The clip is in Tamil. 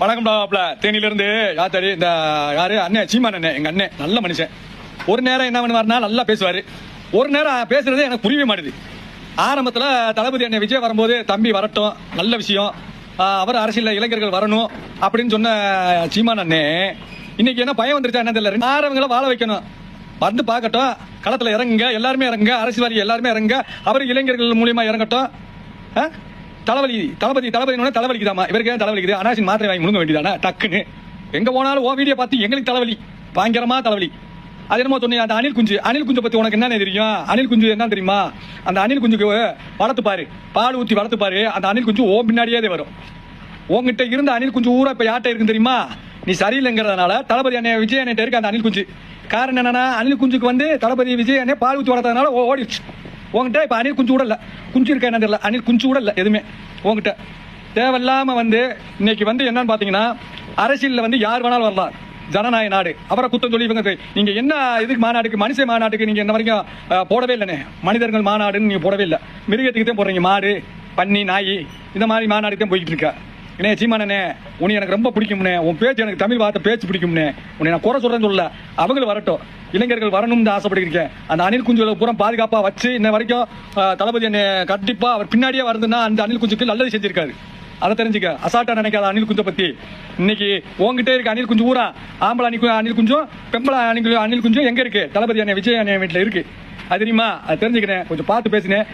வணக்கம்டாப்ல தேனியில இருந்து யாத்தாரி இந்த யாரு அண்ணன் சீமான் அண்ணன் எங்க அண்ணன் நல்ல மனுஷன். ஒரு நேரம் என்ன பண்ணுவாருன்னா நல்லா பேசுவாரு, ஒரு நேரம் பேசுறது எனக்கு புரியவே மாட்டுது. ஆரம்பத்துல தளபதி அண்ணன் விஜய் வரும்போது தம்பி வரட்டும் நல்ல விஷயம், அவர் அரசியல் இளைஞர்கள் வரணும் அப்படின்னு சொன்ன சீமான் அண்ணன் இன்னைக்கு என்ன பயம் வந்துருச்சா என்ன தெரியல. ஆரவங்களை வாழ வைக்கணும், வந்து பார்க்கட்டும், களத்துல இறங்குங்க, எல்லாருமே இறங்குங்க, அரசியல்வாதி எல்லாருமே இறங்குங்க, அவர் இளைஞர்கள் மூலியமா இறங்கட்டும். தளபதி தலைவலிக்குதாமா, இவருக்கு ஏன் தலைவலிக்குது? அனாசின் மாத்திரை வாங்கி முழுங்க வேண்டியதானே டக்குன்னு. எங்க போனாலும் ஓ வீடியோ பார்த்து எங்களுக்கு தலைவலி, பயங்கரமா தலைவலி. அது என்னமோ சொன்னீங்க அந்த அணில் குஞ்சு பத்தி உனக்கு என்ன தெரியும்? அணில் குஞ்சு என்ன தெரியுமா? அந்த அணில் குஞ்சுக்கு வளர்த்து பாரு, பால் ஊற்றி வளர்த்து பாரு, அந்த அணில் குஞ்சு ஓ பின்னாடியே வரும். உங்ககிட்ட இருந்த அணில் குஞ்சு ஊரா இப்ப யார்ட்ட இருக்குன்னு தெரியுமா? நீ சரியில்லைங்கிறதுனால தளபதி அண்ணன் விஜய் அண்ணன் இருக்கு அந்த அணில் குஞ்சு. காரணம் என்னன்னா, அணில் குஞ்சுக்கு வந்து தளபதி விஜய் அண்ணன் பால் ஊற்றி வளர்த்ததுனால ஓடிடுச்சு. உங்ககிட்ட இப்ப அணில் குஞ்சு கூட இல்ல, குஞ்சு இருக்க என்ன தெரியல, அணில் குஞ்சு கூட இல்ல எதுவுமே உங்ககிட்ட. தேவையில்லாம வந்து இன்னைக்கு வந்து என்னன்னு பாத்தீங்கன்னா, அரசியல்ல வந்து யார் வேணாலும் வரலாம், ஜனநாயக நாடு. அவரை குத்தம் சொல்லி இவங்க நீங்க என்ன இதுக்கு மாநாடுக்கு, மனுஷ மாநாட்டுக்கு நீங்க என்ன வரைக்கும் போடவே இல்லைண்ணே. மனிதர்கள் மாநாடுன்னு நீங்க போடவே இல்லை, மிருகத்துக்கு தான் போடுறீங்க. மாடு, பன்னி, நாய் இந்த மாதிரி மாநாடுக்கு தான் போய்கிட்டு இருக்கா. என்ன சீமானே, உன்னை எனக்கு ரொம்ப பிடிக்கும்னே, உன் பேச்சு எனக்கு தமிழ் வார்த்தை பேச்சு பிடிக்கும்னே. உன்னை நான் குறை சொல்றேன்னு சொல்லல, அவங்களும் வரட்டும், இளைஞர்கள் வரணும்னு ஆசைப்பட்டிருக்கேன். அந்த அணில் குஞ்சுகளை பூரா பாதுகாப்பா வச்சு இன்ன வரைக்கும் தளபதி என்ன கண்டிப்பா அவர் பின்னாடியே வருதுன்னா அந்த அணில் குஞ்சுக்கு நல்லது செஞ்சிருக்காரு. அதை தெரிஞ்சுக்க, அசால்ட்டா நினைக்காத அணில் குஞ்சை பத்தி. இன்னைக்கு உங்ககிட்ட இருக்க அணில் குஞ்சு ஊரா ஆம்பளை அணில் குஞ்சும் பெம்பளை அணில் குஞ்சும் எங்க இருக்கு? தளபதி அண்ணன் விஜய் அண்ணன் வீட்டுல இருக்கு. அது தெரியுமா? அது தெரிஞ்சுக்கிறேன், கொஞ்சம் பார்த்து பேசினேன்.